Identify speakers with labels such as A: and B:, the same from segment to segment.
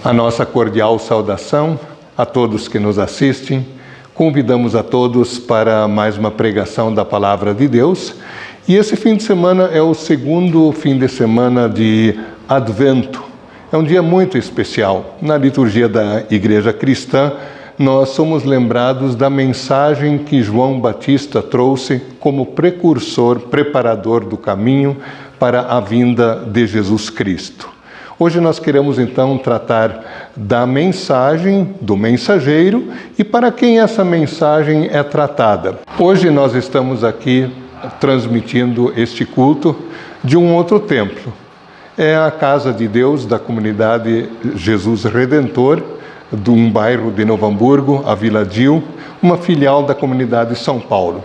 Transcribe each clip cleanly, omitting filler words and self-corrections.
A: A nossa cordial saudação a todos que nos assistem. Convidamos a todos para mais uma pregação da Palavra de Deus. E esse fim de semana é o segundo fim de semana de Advento. É um dia muito especial. Na liturgia da Igreja Cristã, nós somos lembrados da mensagem que João Batista trouxe como precursor, preparador do caminho para a vinda de Jesus Cristo. Hoje nós queremos então tratar da mensagem do mensageiro e para quem essa mensagem é tratada. Hoje nós estamos aqui transmitindo este culto de um outro templo. É a Casa de Deus da comunidade Jesus Redentor, de um bairro de Novo Hamburgo, a Vila Dil, uma filial da comunidade São Paulo.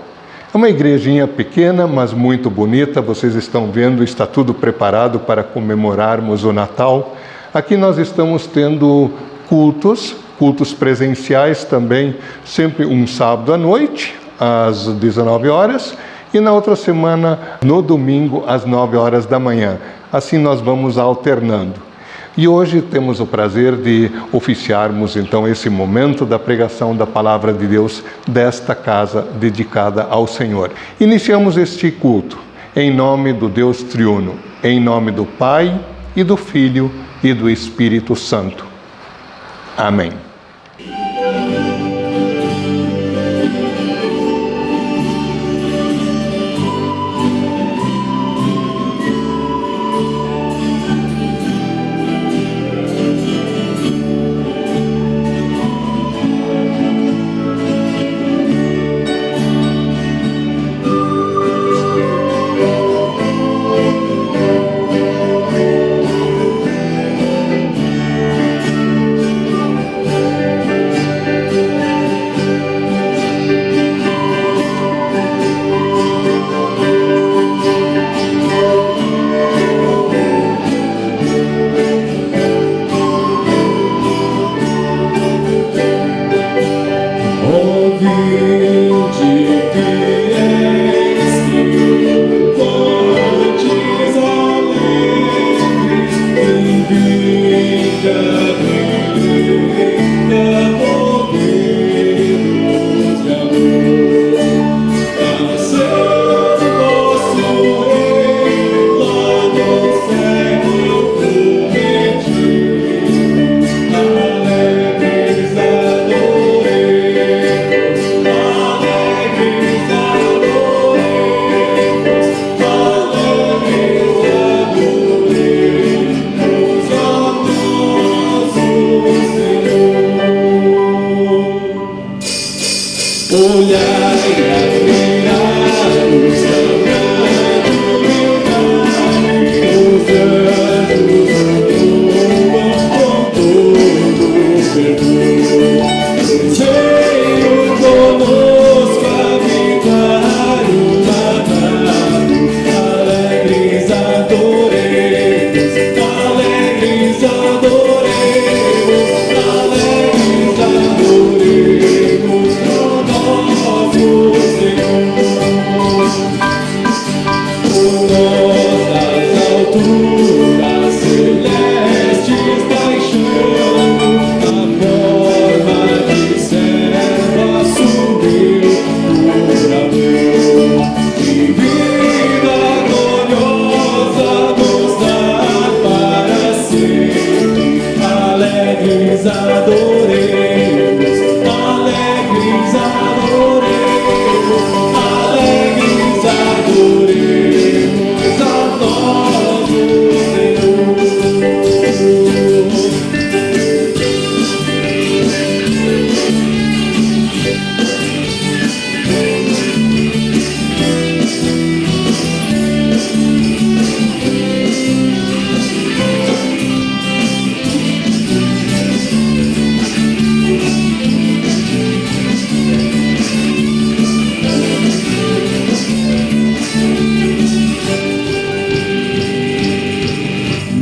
A: É uma igrejinha pequena, mas muito bonita. Vocês estão vendo, está tudo preparado para comemorarmos o Natal. Aqui nós estamos tendo cultos presenciais também, sempre um sábado à noite, às 19 horas, e na outra semana, no domingo, às 9 horas da manhã. Assim nós vamos alternando. E hoje temos o prazer de oficiarmos então esse momento da pregação da Palavra de Deus desta casa dedicada ao Senhor. Iniciamos este culto em nome do Deus triuno, em nome do Pai e do Filho e do Espírito Santo. Amém.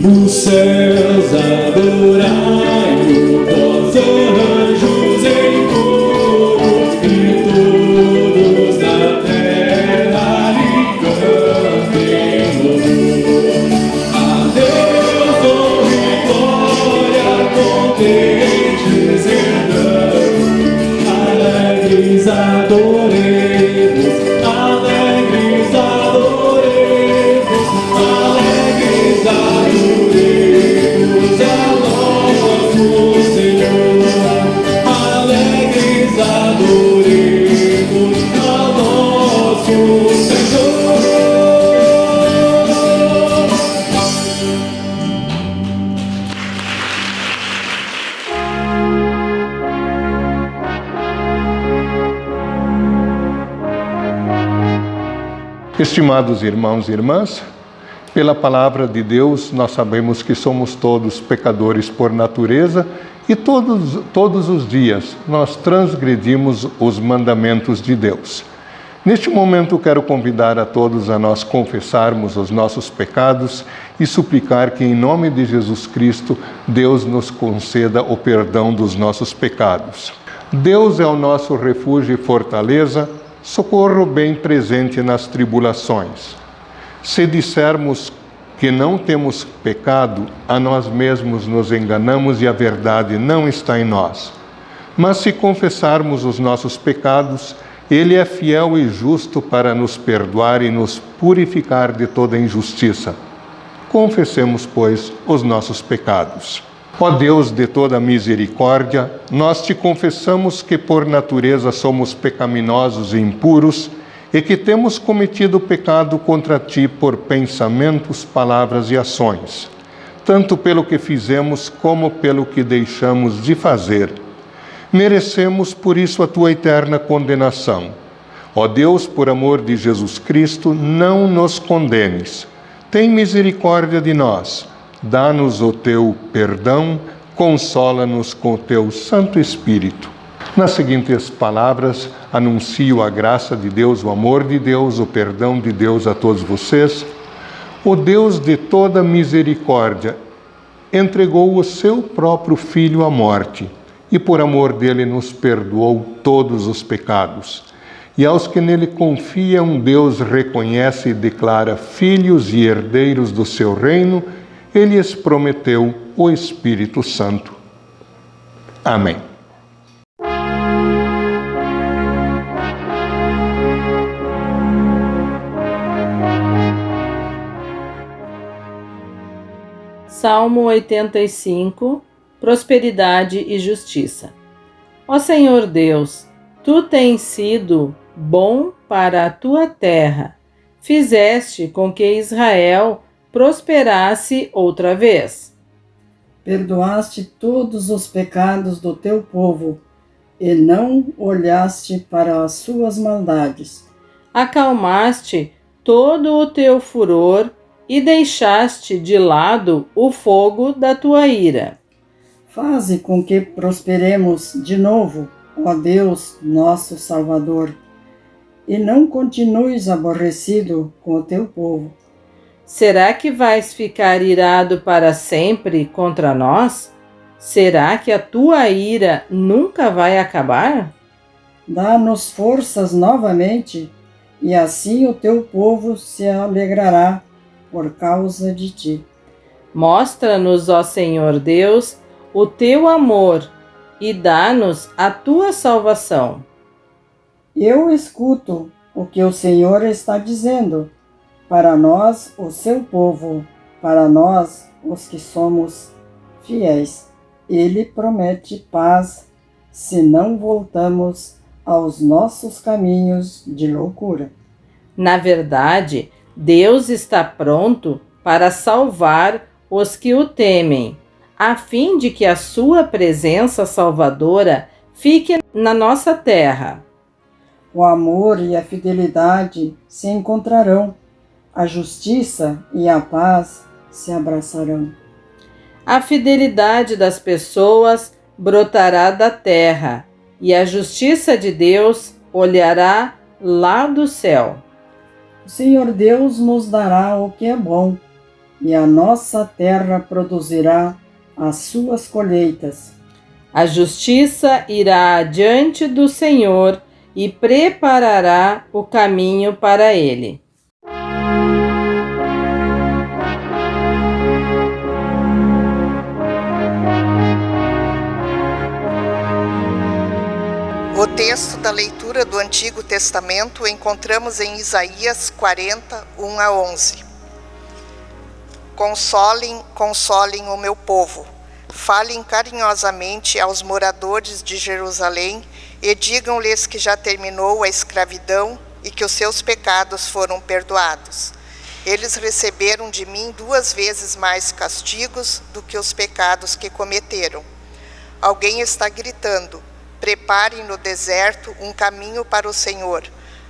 B: Os céus adorai-o, vós anjos em coro, e todos na terra lhe cantem louvor. A Deus honra e glória com
A: Estimados irmãos e irmãs, pela palavra de Deus nós sabemos que somos todos pecadores por natureza e todos os dias nós transgredimos os mandamentos de Deus. Neste momento quero convidar a todos a nós confessarmos os nossos pecados e suplicar que em nome de Jesus Cristo Deus nos conceda o perdão dos nossos pecados. Deus é o nosso refúgio e fortaleza, socorro bem presente nas tribulações. Se dissermos que não temos pecado, a nós mesmos nos enganamos e a verdade não está em nós. Mas se confessarmos os nossos pecados, Ele é fiel e justo para nos perdoar e nos purificar de toda injustiça. Confessemos, pois, os nossos pecados. Ó Deus de toda misericórdia, nós te confessamos que por natureza somos pecaminosos e impuros e que temos cometido pecado contra ti por pensamentos, palavras e ações, tanto pelo que fizemos como pelo que deixamos de fazer. Merecemos, por isso, a tua eterna condenação. Ó Deus, por amor de Jesus Cristo, não nos condenes. Tem misericórdia de nós. Dá-nos o teu perdão, consola-nos com o teu Santo Espírito. Nas seguintes palavras, anuncio a graça de Deus, o amor de Deus, o perdão de Deus a todos vocês. O Deus de toda misericórdia entregou o seu próprio Filho à morte e por amor dele nos perdoou todos os pecados. E aos que nele confiam, Deus reconhece e declara filhos e herdeiros do seu reino. Ele lhes prometeu o Espírito Santo. Amém.
C: Salmo 85, Prosperidade e Justiça. Ó Senhor Deus, Tu tens sido bom para a Tua terra. Fizeste com que Israel prosperasse outra vez.
D: Perdoaste todos os pecados do teu povo e não olhaste para as suas maldades.
C: Acalmaste todo o teu furor e deixaste de lado o fogo da tua ira.
D: Faze com que prosperemos de novo, ó Deus, nosso Salvador, e não continues aborrecido com o teu povo.
C: Será que vais ficar irado para sempre contra nós? Será que a tua ira nunca vai acabar?
D: Dá-nos forças novamente, e assim o teu povo se alegrará por causa de ti.
C: Mostra-nos, ó Senhor Deus, o teu amor e dá-nos a tua salvação.
D: Eu escuto o que o Senhor está dizendo. Para nós, o seu povo, para nós, os que somos fiéis. Ele promete paz se não voltamos aos nossos caminhos de loucura.
C: Na verdade, Deus está pronto para salvar os que o temem, a fim de que a sua presença salvadora fique na nossa terra.
D: O amor e a fidelidade se encontrarão. A justiça e a paz se abraçarão.
C: A fidelidade das pessoas brotará da terra, e a justiça de Deus olhará lá do céu.
D: O Senhor Deus nos dará o que é bom, e a nossa terra produzirá as suas colheitas.
C: A justiça irá adiante do Senhor e preparará o caminho para ele.
E: O texto da leitura do Antigo Testamento encontramos em Isaías 40, 1 a 11. Consolem, consolem o meu povo. Falem carinhosamente aos moradores de Jerusalém e digam-lhes que já terminou a escravidão e que os seus pecados foram perdoados. Eles receberam de mim 2 vezes mais castigos do que os pecados que cometeram. Alguém está gritando: preparem no deserto um caminho para o Senhor.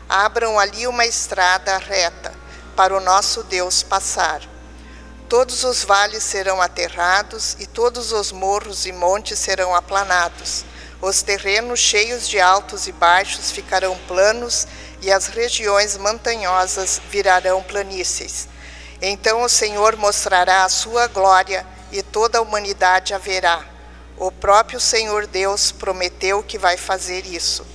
E: Abram ali uma estrada reta. para o nosso Deus passar. Todos os vales serão aterrados e todos os morros e montes serão aplanados. Os terrenos cheios de altos e baixos ficarão planos e as regiões montanhosas virarão planícies. Então o Senhor mostrará a sua glória e toda a humanidade a verá. O próprio Senhor Deus prometeu que vai fazer isso.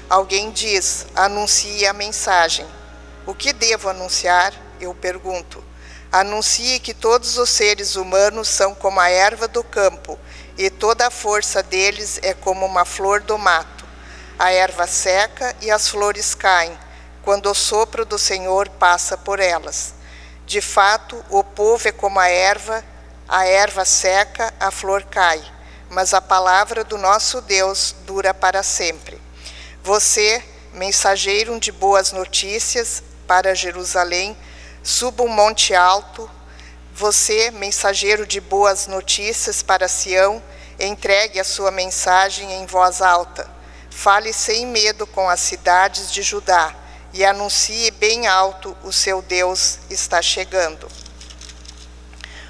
E: Alguém diz: anuncie a mensagem. O que devo anunciar? Eu pergunto. Anuncie que todos os seres humanos são como a erva do campo, e toda a força deles é como uma flor do mato. A erva seca e as flores caem, quando o sopro do Senhor passa por elas. De fato, o povo é como a erva seca, a flor cai, mas a palavra do nosso Deus dura para sempre. Você, mensageiro de boas notícias para Jerusalém, suba um monte alto. Você, mensageiro de boas notícias para Sião, entregue a sua mensagem em voz alta. Fale sem medo com as cidades de Judá e anuncie bem alto: o seu Deus está chegando.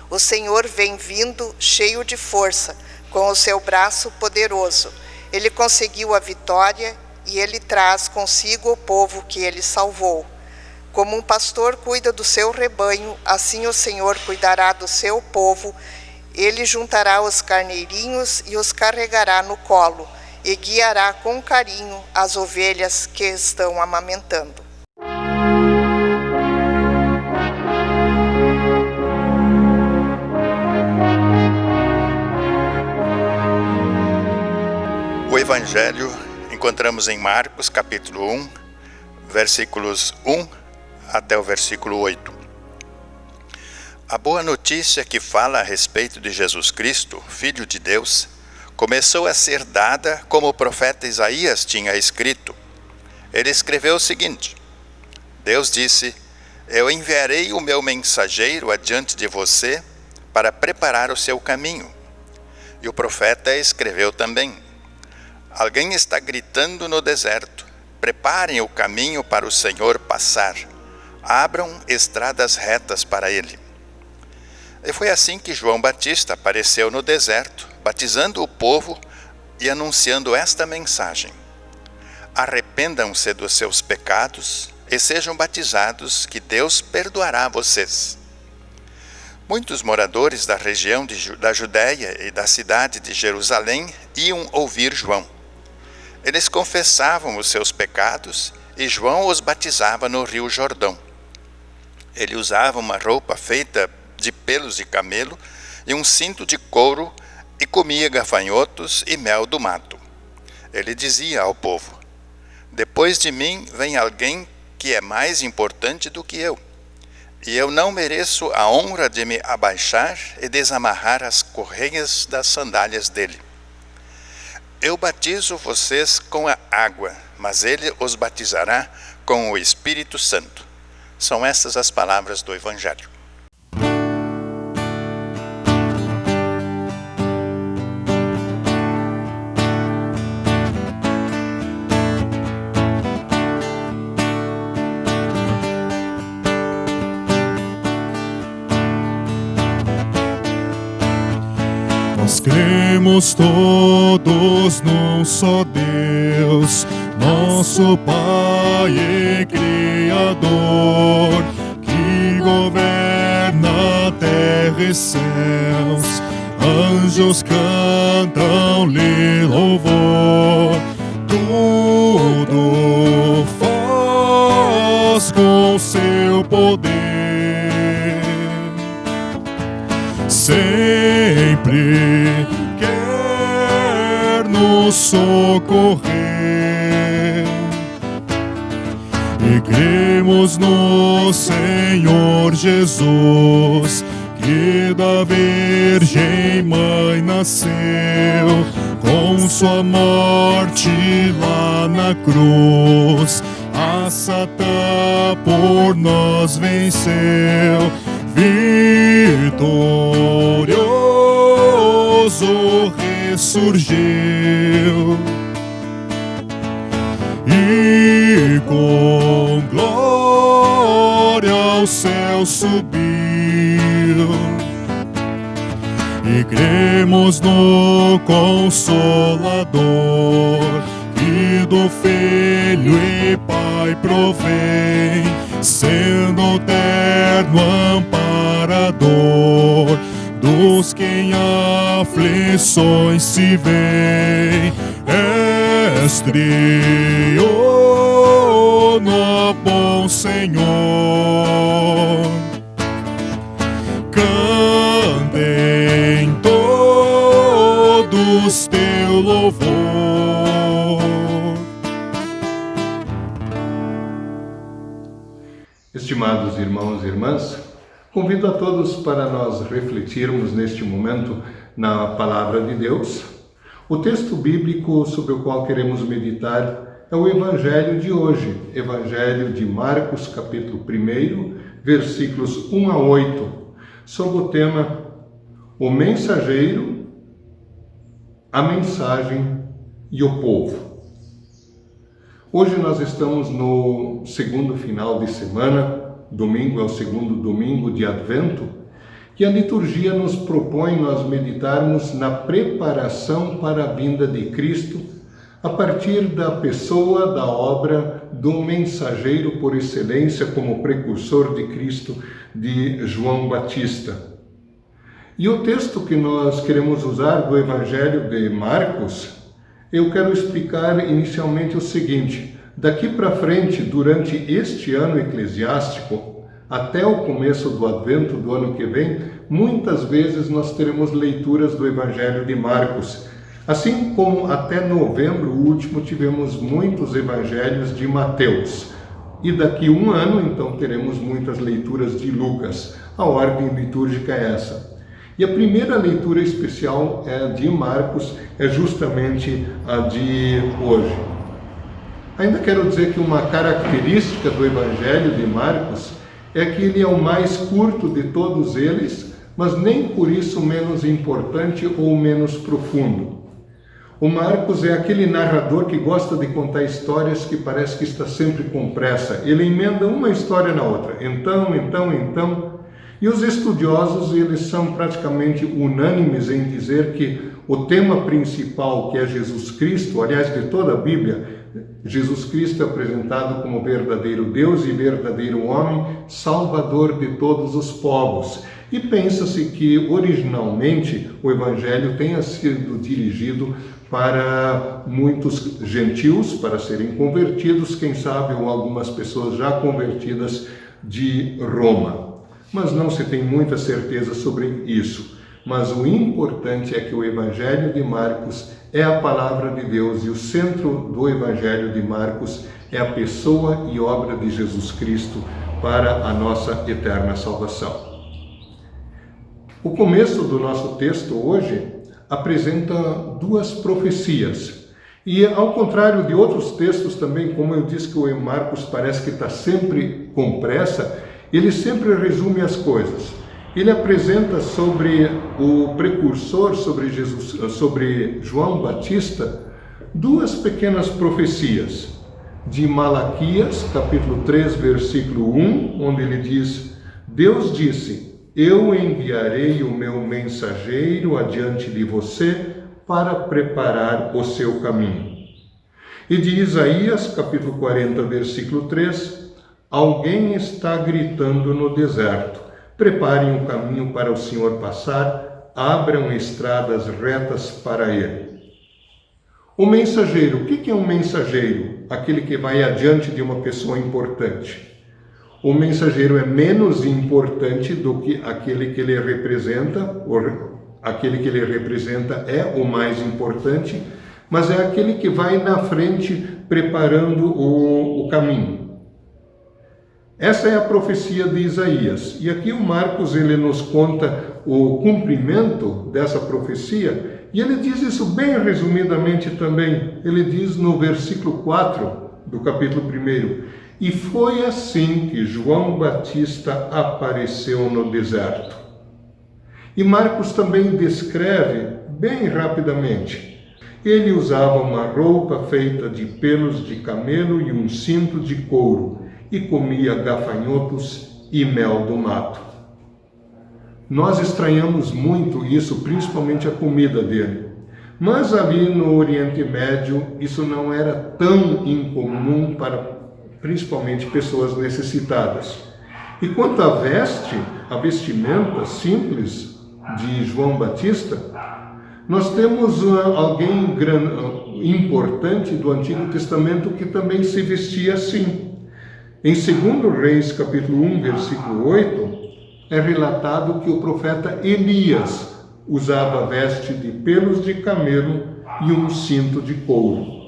E: O Senhor vem vindo cheio de força, com o seu braço poderoso. Ele conseguiu a vitória e ele traz consigo o povo que ele salvou. Como um pastor cuida do seu rebanho, assim o Senhor cuidará do seu povo. Ele juntará os carneirinhos e os carregará no colo, e guiará com carinho as ovelhas que estão amamentando.
F: O Evangelho encontramos em Marcos, capítulo 1, versículos 1 até o versículo 8. A boa notícia que fala a respeito de Jesus Cristo, Filho de Deus, começou a ser dada como o profeta Isaías tinha escrito. Ele escreveu o seguinte: Deus disse: eu enviarei o meu mensageiro adiante de você para preparar o seu caminho. E o profeta escreveu também: alguém está gritando no deserto: preparem o caminho para o Senhor passar. Abram estradas retas para ele. E foi assim que João Batista apareceu no deserto, batizando o povo e anunciando esta mensagem: arrependam-se dos seus pecados e sejam batizados, que Deus perdoará vocês. Muitos moradores da região da Judéia e da cidade de Jerusalém iam ouvir João. Eles confessavam os seus pecados e João os batizava no rio Jordão. Ele usava uma roupa feita de pelos de camelo e um cinto de couro e comia gafanhotos e mel do mato. Ele dizia ao povo: depois de mim vem alguém que é mais importante do que eu, e eu não mereço a honra de me abaixar e desamarrar as correias das sandálias dele. Eu batizo vocês com a água, mas ele os batizará com o Espírito Santo. São estas as palavras do Evangelho.
B: Nós cremos todos num só Deus, nosso Pai e Criador, que governa terra e céus. Anjos cantam-lhe louvor, tudo faz com seu poder. Sempre quer nos socorrer, e cremos no Senhor Jesus, que da Virgem Mãe nasceu, com sua morte lá na cruz, a Satã por nós venceu. Vitorioso ressurgiu, e com glória ao céu subiu. E cremos no Consolador, que do Filho e Pai provém, sendo o terno amparador dos que em aflições se veem. Estrio, bom Senhor, cantem todos teu louvor.
A: Estimados irmãos e irmãs, convido a todos para nós refletirmos neste momento na Palavra de Deus. O texto bíblico sobre o qual queremos meditar é o Evangelho de hoje, Evangelho de Marcos, capítulo 1, versículos 1 a 8, sob o tema O Mensageiro, a Mensagem e o Povo. Hoje nós estamos no segundo final de semana, domingo é o segundo domingo de Advento, que a liturgia nos propõe nós meditarmos na preparação para a vinda de Cristo, a partir da pessoa, da obra do mensageiro por excelência como precursor de Cristo, de João Batista. E o texto que nós queremos usar do Evangelho de Marcos, eu quero explicar inicialmente o seguinte: daqui para frente, durante este ano eclesiástico, até o começo do Advento do ano que vem, muitas vezes nós teremos leituras do Evangelho de Marcos. Assim como até novembro último tivemos muitos evangelhos de Mateus. E daqui um ano, então, teremos muitas leituras de Lucas. A ordem litúrgica é essa. E a primeira leitura especial de Marcos é justamente a de hoje. Ainda quero dizer que uma característica do Evangelho de Marcos é que ele é o mais curto de todos eles, mas nem por isso menos importante ou menos profundo. O Marcos é aquele narrador que gosta de contar histórias que parece que está sempre com pressa. Ele emenda uma história na outra. Então. E os estudiosos, eles são praticamente unânimes em dizer que o tema principal, que é Jesus Cristo, aliás, de toda a Bíblia, Jesus Cristo é apresentado como verdadeiro Deus e verdadeiro homem, salvador de todos os povos. E pensa-se que, originalmente, o Evangelho tenha sido dirigido para muitos gentios, para serem convertidos, quem sabe, ou algumas pessoas já convertidas de Roma. Mas não se tem muita certeza sobre isso. Mas o importante é que o Evangelho de Marcos é a palavra de Deus e o centro do Evangelho de Marcos é a pessoa e obra de Jesus Cristo para a nossa eterna salvação. O começo do nosso texto hoje apresenta duas profecias. E ao contrário de outros textos também, como eu disse que o Marcos parece que está sempre com pressa, ele sempre resume as coisas. Ele apresenta sobre o precursor, sobre João Batista, duas pequenas profecias. De Malaquias, capítulo 3, versículo 1, onde ele diz: Deus disse, eu enviarei o meu mensageiro adiante de você para preparar o seu caminho. E de Isaías, capítulo 40, versículo 3, alguém está gritando no deserto. Preparem o caminho para o Senhor passar, abram estradas retas para ele. O mensageiro, o que é um mensageiro? Aquele que vai adiante de uma pessoa importante. O mensageiro é menos importante do que aquele que ele representa, aquele que ele representa é o mais importante, mas é aquele que vai na frente preparando o caminho. Essa é a profecia de Isaías. E aqui o Marcos ele nos conta o cumprimento dessa profecia, e ele diz isso bem resumidamente também. Ele diz no versículo 4 do capítulo 1, e foi assim que João Batista apareceu no deserto. E Marcos também descreve bem rapidamente. Ele usava uma roupa feita de pelos de camelo e um cinto de couro, e comia gafanhotos e mel do mato. Nós estranhamos muito isso, principalmente a comida dele. Mas ali no Oriente Médio, isso não era tão incomum para principalmente pessoas necessitadas. E quanto à vestimenta simples de João Batista, nós temos alguém importante do Antigo Testamento que também se vestia assim. Em 2 Reis, capítulo 1, versículo 8, é relatado que o profeta Elias usava veste de pelos de camelo e um cinto de couro.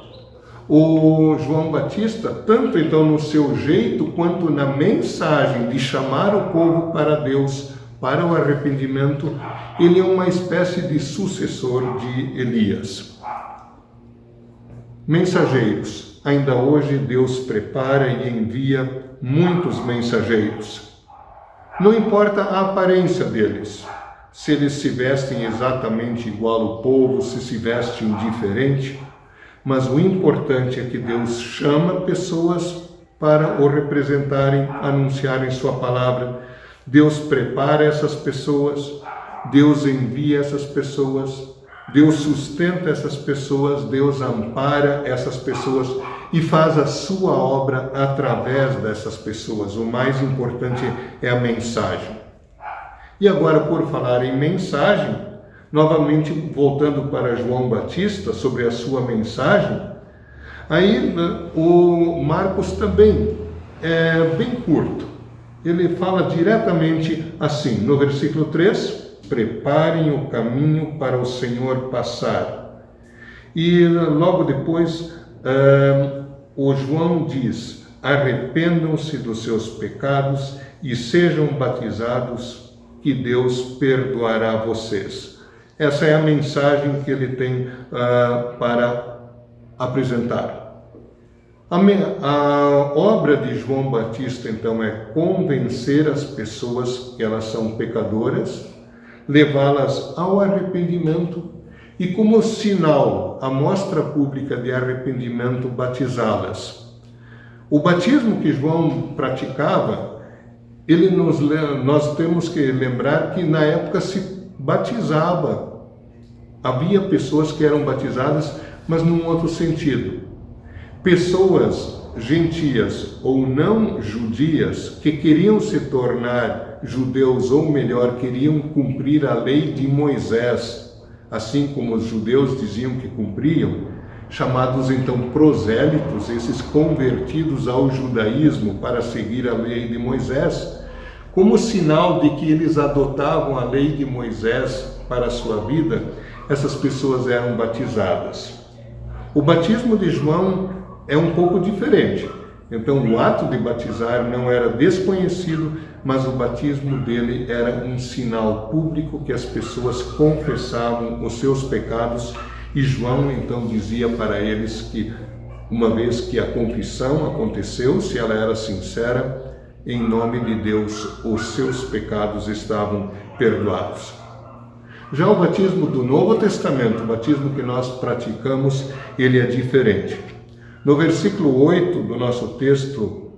A: O João Batista, tanto então no seu jeito quanto na mensagem de chamar o povo para Deus, para o arrependimento, ele é uma espécie de sucessor de Elias. Mensageiros. Ainda hoje Deus prepara e envia muitos mensageiros. Não importa a aparência deles, se eles se vestem exatamente igual ao povo, se vestem diferente, mas o importante é que Deus chama pessoas para o representarem, anunciarem sua palavra. Deus prepara essas pessoas, Deus envia essas pessoas, Deus sustenta essas pessoas, Deus ampara essas pessoas e faz a sua obra através dessas pessoas. O mais importante é a mensagem. E agora, por falar em mensagem, novamente voltando para João Batista, sobre a sua mensagem, aí o Marcos também é bem curto. Ele fala diretamente assim, no versículo 3, preparem o caminho para o Senhor passar. E logo depois, o João diz, arrependam-se dos seus pecados e sejam batizados, que Deus perdoará vocês. Essa é a mensagem que ele tem para apresentar. A obra de João Batista, então, é convencer as pessoas que elas são pecadoras, levá-las ao arrependimento e, como sinal, a mostra pública de arrependimento, batizá-las. O batismo que João praticava, nós temos que lembrar que na época se batizava. Havia pessoas que eram batizadas, mas num outro sentido. Pessoas gentias ou não judias que queriam se tornar judeus, ou melhor, queriam cumprir a lei de Moisés, assim como os judeus diziam que cumpriam, chamados então prosélitos, esses convertidos ao judaísmo para seguir a lei de Moisés, como sinal de que eles adotavam a lei de Moisés para a sua vida, essas pessoas eram batizadas. O batismo de João é um pouco diferente. Então, o ato de batizar não era desconhecido, mas o batismo dele era um sinal público que as pessoas confessavam os seus pecados, e João então dizia para eles que, uma vez que a confissão aconteceu, se ela era sincera, em nome de Deus, os seus pecados estavam perdoados. Já o batismo do Novo Testamento, o batismo que nós praticamos, ele é diferente. No versículo 8 do nosso texto,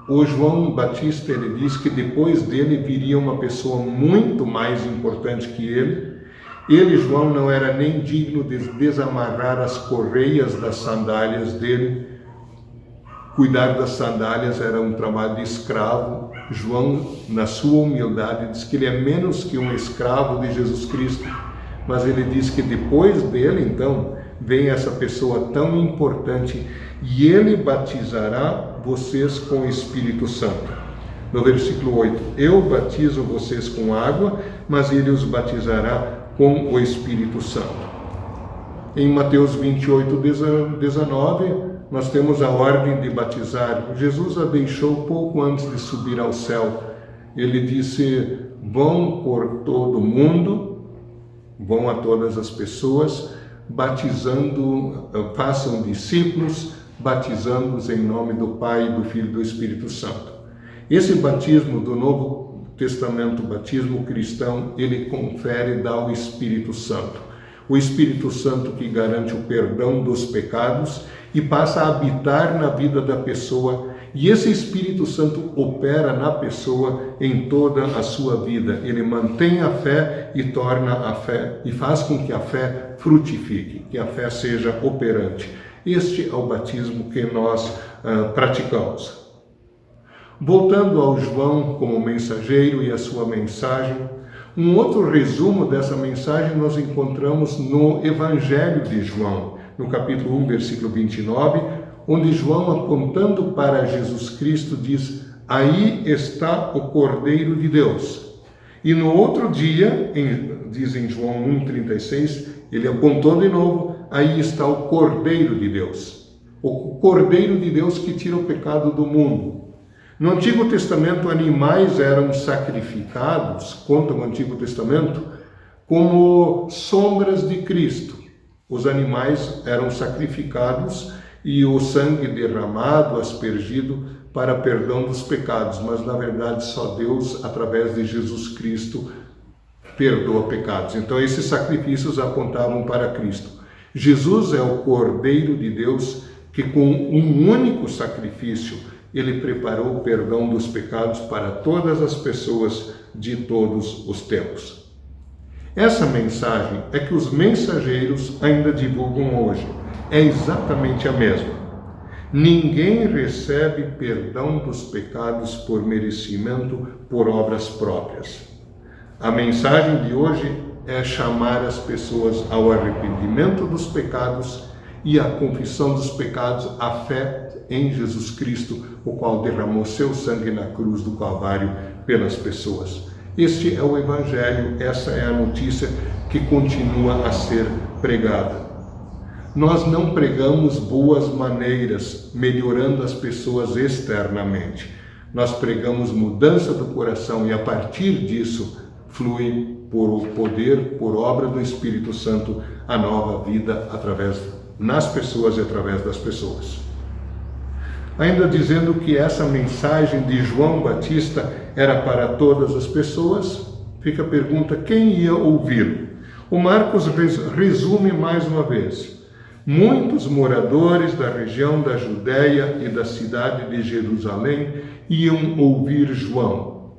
A: o João Batista ele diz que depois dele viria uma pessoa muito mais importante que ele. Ele, João, não era nem digno de desamarrar as correias das sandálias dele. Cuidar das sandálias era um trabalho de escravo. João, na sua humildade, diz que ele é menos que um escravo de Jesus Cristo. Mas ele diz que depois dele, então, vem essa pessoa tão importante e ele batizará vocês com o Espírito Santo. No versículo 8, eu batizo vocês com água, mas ele os batizará com o Espírito Santo. Em Mateus 28, 19, nós temos a ordem de batizar. Jesus a deixou pouco antes de subir ao céu. Ele disse, vão por todo o mundo, vão a todas as pessoas, batizando, façam discípulos, batizando-os em nome do Pai, do Filho e do Espírito Santo. Esse batismo do Novo Testamento, o batismo cristão, ele confere e dá o Espírito Santo. O Espírito Santo que garante o perdão dos pecados e passa a habitar na vida da pessoa E esse Espírito Santo opera na pessoa em toda a sua vida. Ele mantém a fé e torna a fé e faz com que a fé frutifique, que a fé seja operante. Este é o batismo que nós praticamos. Voltando ao João como mensageiro e a sua mensagem, um outro resumo dessa mensagem nós encontramos no Evangelho de João, no capítulo 1, versículo 29, onde João, apontando para Jesus Cristo, diz: aí está o Cordeiro de Deus. E no outro dia, diz em João 1,36, ele apontou de novo: aí está o Cordeiro de Deus. O Cordeiro de Deus que tira o pecado do mundo. No Antigo Testamento, animais eram sacrificados, conta o Antigo Testamento, como sombras de Cristo. Os animais eram sacrificados e o sangue derramado, aspergido para perdão dos pecados, mas na verdade só Deus, através de Jesus Cristo, perdoa pecados. Então esses sacrifícios apontavam para Cristo. Jesus é o Cordeiro de Deus que com um único sacrifício ele preparou o perdão dos pecados para todas as pessoas de todos os tempos. Essa mensagem é que os mensageiros ainda divulgam hoje. É exatamente a mesma. Ninguém recebe perdão dos pecados por merecimento, por obras próprias. A mensagem de hoje é chamar as pessoas ao arrependimento dos pecados e à confissão dos pecados, à fé em Jesus Cristo, o qual derramou seu sangue na cruz do Calvário pelas pessoas. Este é o Evangelho, essa é a notícia que continua a ser pregada. Nós não pregamos boas maneiras, melhorando as pessoas externamente. Nós pregamos mudança do coração e a partir disso flui por poder, por obra do Espírito Santo, a nova vida nas pessoas e através das pessoas. Ainda dizendo que essa mensagem de João Batista era para todas as pessoas, fica a pergunta: quem ia ouvi-lo? O Marcos resume mais uma vez: muitos moradores da região da Judéia e da cidade de Jerusalém iam ouvir João.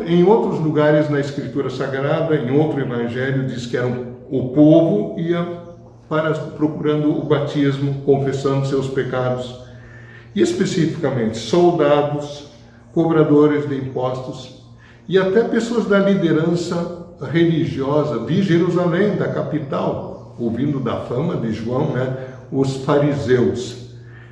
A: Em outros lugares na Escritura Sagrada, em outro evangelho, diz que o povo ia procurando o batismo, confessando seus pecados. E especificamente soldados, cobradores de impostos e até pessoas da liderança religiosa de Jerusalém, da capital, ouvindo da fama de João, os fariseus.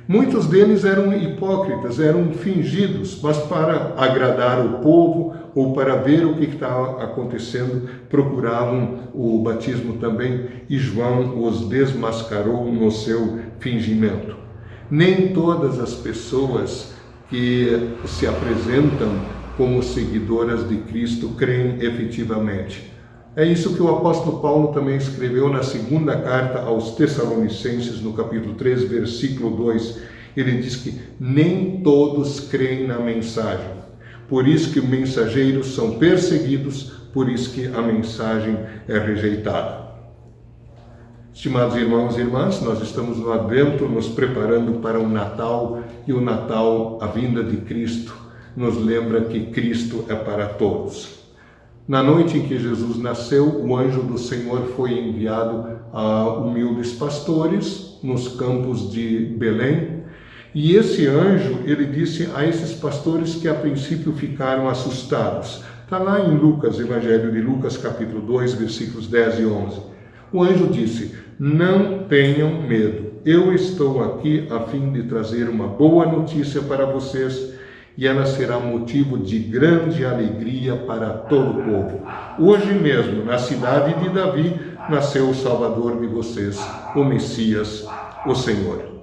A: Muitos deles eram hipócritas, eram fingidos, mas para agradar o povo ou para ver o que estava acontecendo, procuravam o batismo também, e João os desmascarou no seu fingimento. Nem todas as pessoas que se apresentam como seguidoras de Cristo creem efetivamente. É isso que o apóstolo Paulo também escreveu na segunda carta aos Tessalonicenses, no capítulo 3, versículo 2. Ele diz que nem todos creem na mensagem. Por isso que os mensageiros são perseguidos, por isso que a mensagem é rejeitada. Estimados irmãos e irmãs, nós estamos no Advento nos preparando para o Natal, e o Natal, a vinda de Cristo, nos lembra que Cristo é para todos. Na noite em que Jesus nasceu, o anjo do Senhor foi enviado a humildes pastores nos campos de Belém, e esse anjo, ele disse a esses pastores que a princípio ficaram assustados. Está lá em Lucas, Evangelho de Lucas, capítulo 2, versículos 10 e 11. O anjo disse: não tenham medo, eu estou aqui a fim de trazer uma boa notícia para vocês, e ela será motivo de grande alegria para todo o povo. Hoje mesmo, na cidade de Davi, nasceu o Salvador de vocês, o Messias, o Senhor.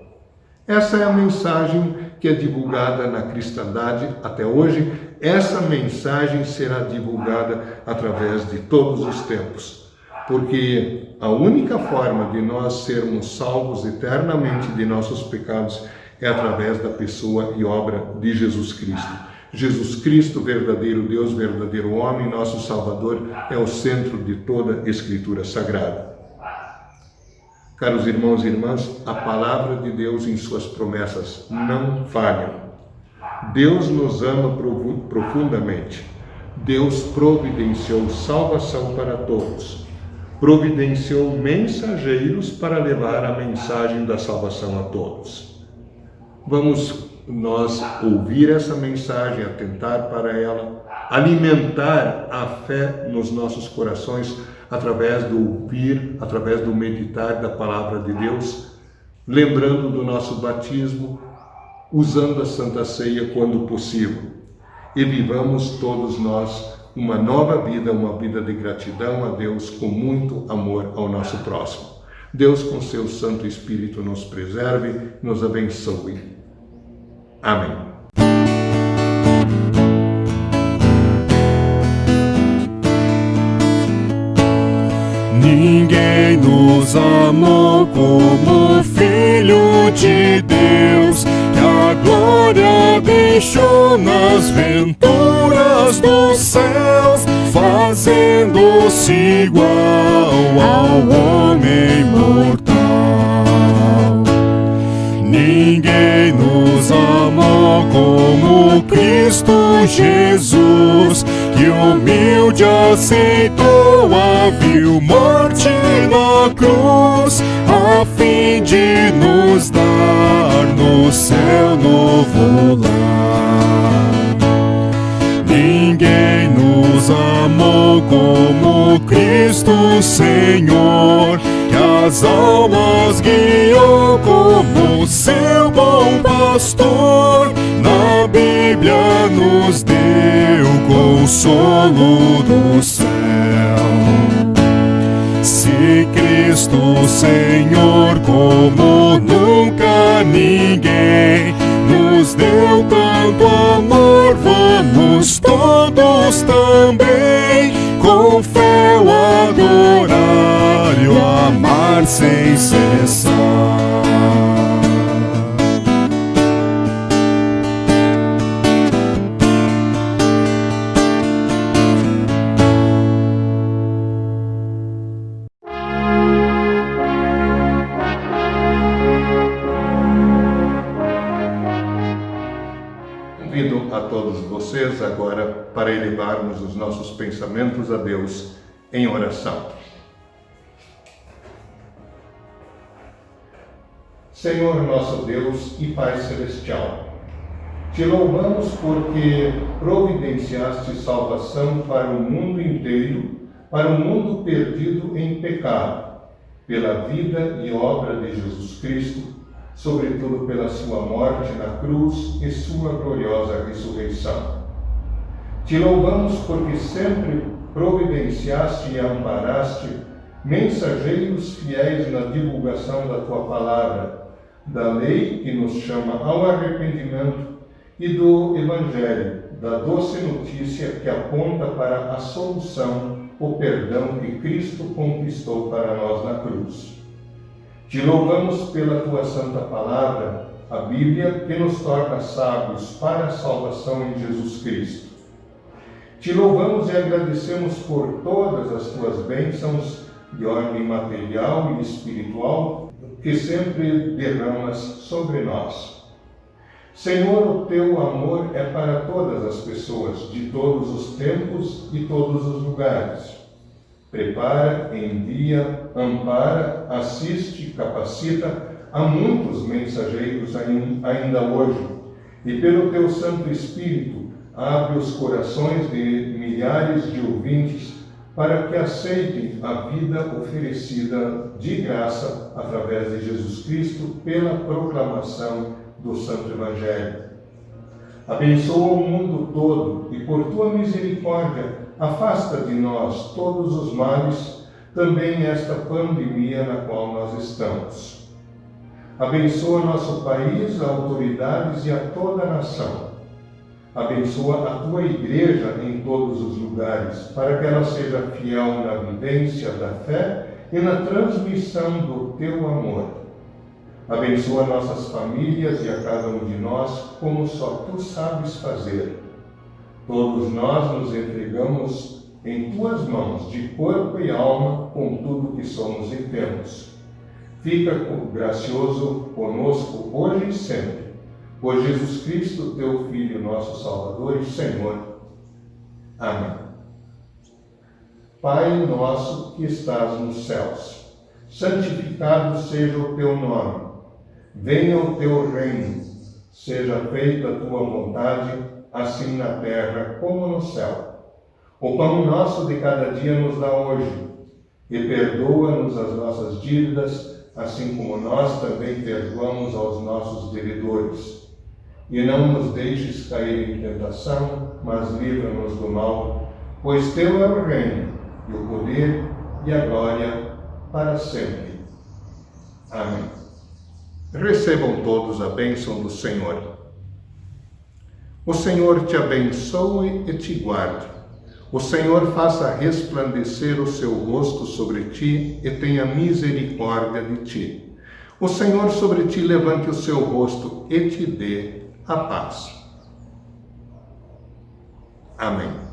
A: Essa é a mensagem que é divulgada na cristandade até hoje. Essa mensagem será divulgada através de todos os tempos. Porque a única forma de nós sermos salvos eternamente de nossos pecados é através da pessoa e obra de Jesus Cristo. Jesus Cristo, verdadeiro Deus, verdadeiro homem, nosso Salvador, é o centro de toda a Escritura Sagrada. Caros irmãos e irmãs, a palavra de Deus em suas promessas não falham. Deus nos ama profundamente. Deus providenciou salvação para todos. Providenciou mensageiros para levar a mensagem da salvação a todos. Vamos nós ouvir essa mensagem, atentar para ela, alimentar a fé nos nossos corações através do ouvir, através do meditar da palavra de Deus, lembrando do nosso batismo, usando a Santa Ceia quando possível. E vivamos todos nós uma nova vida, uma vida de gratidão a Deus, com muito amor ao nosso próximo. Deus, com seu Santo Espírito, nos preserve, nos abençoe. Amém.
B: Ninguém nos amou como o Filho de Deus, que a glória deixou nas venturas dos céus, fazendo-se igual ao homem mortal. Ninguém nos amou como Cristo Jesus, que humilde aceitou a vil morte na cruz, a fim de nos dar no céu novo lar. Ninguém nos amou como Cristo Senhor, que as almas guiou como seu bom pastor. Na Bíblia nos deu consolo do céu. Se Cristo Senhor, como nunca ninguém, nos deu tanto amor, vamos todos também com fé o adorar e o amar sem cessar.
A: Convido a todos vocês agora para elevarmos os nossos pensamentos a Deus em oração. Senhor nosso Deus e Pai Celestial, te louvamos porque providenciaste salvação para o mundo inteiro, para o mundo perdido em pecado, pela vida e obra de Jesus Cristo, sobretudo pela sua morte na cruz e sua gloriosa ressurreição. Te louvamos porque sempre providenciaste e amparaste mensageiros fiéis na divulgação da tua palavra, da lei que nos chama ao arrependimento e do Evangelho, da doce notícia que aponta para a solução, o perdão que Cristo conquistou para nós na cruz. Te louvamos pela tua santa palavra, a Bíblia, que nos torna sábios para a salvação em Jesus Cristo. Te louvamos e agradecemos por todas as tuas bênçãos de ordem material e espiritual que sempre derramas sobre nós. Senhor, o teu amor é para todas as pessoas, de todos os tempos e todos os lugares. Prepara, envia, ampara, assiste, capacita a muitos mensageiros ainda hoje, e pelo teu Santo Espírito abre os corações de milhares de ouvintes para que aceitem a vida oferecida de graça através de Jesus Cristo pela proclamação do Santo Evangelho. Abençoa o mundo todo e, por tua misericórdia, afasta de nós todos os males, também esta pandemia na qual nós estamos. Abençoa nosso país, autoridades e a toda a nação. Abençoa a tua igreja em todos os lugares, para que ela seja fiel na vivência da fé e na transmissão do teu amor. Abençoa nossas famílias e a cada um de nós, como só tu sabes fazer. Todos nós nos entregamos em tuas mãos, de corpo e alma, com tudo que somos e temos. Fica gracioso conosco hoje e sempre. Por Jesus Cristo, teu Filho, nosso Salvador e Senhor. Amém. Pai nosso que estás nos céus, santificado seja o teu nome. Venha o teu reino. Seja feita a tua vontade, assim na terra como no céu. O pão nosso de cada dia nos dá hoje, e perdoa-nos as nossas dívidas, assim como nós também perdoamos aos nossos devedores. E não nos deixes cair em tentação, mas livra-nos do mal, pois teu é o reino, e o poder e a glória para sempre. Amém. Recebam todos a bênção do Senhor. O Senhor te abençoe e te guarde. O Senhor faça resplandecer o seu rosto sobre ti e tenha misericórdia de ti. O Senhor sobre ti levante o seu rosto e te dê a paz. Amém.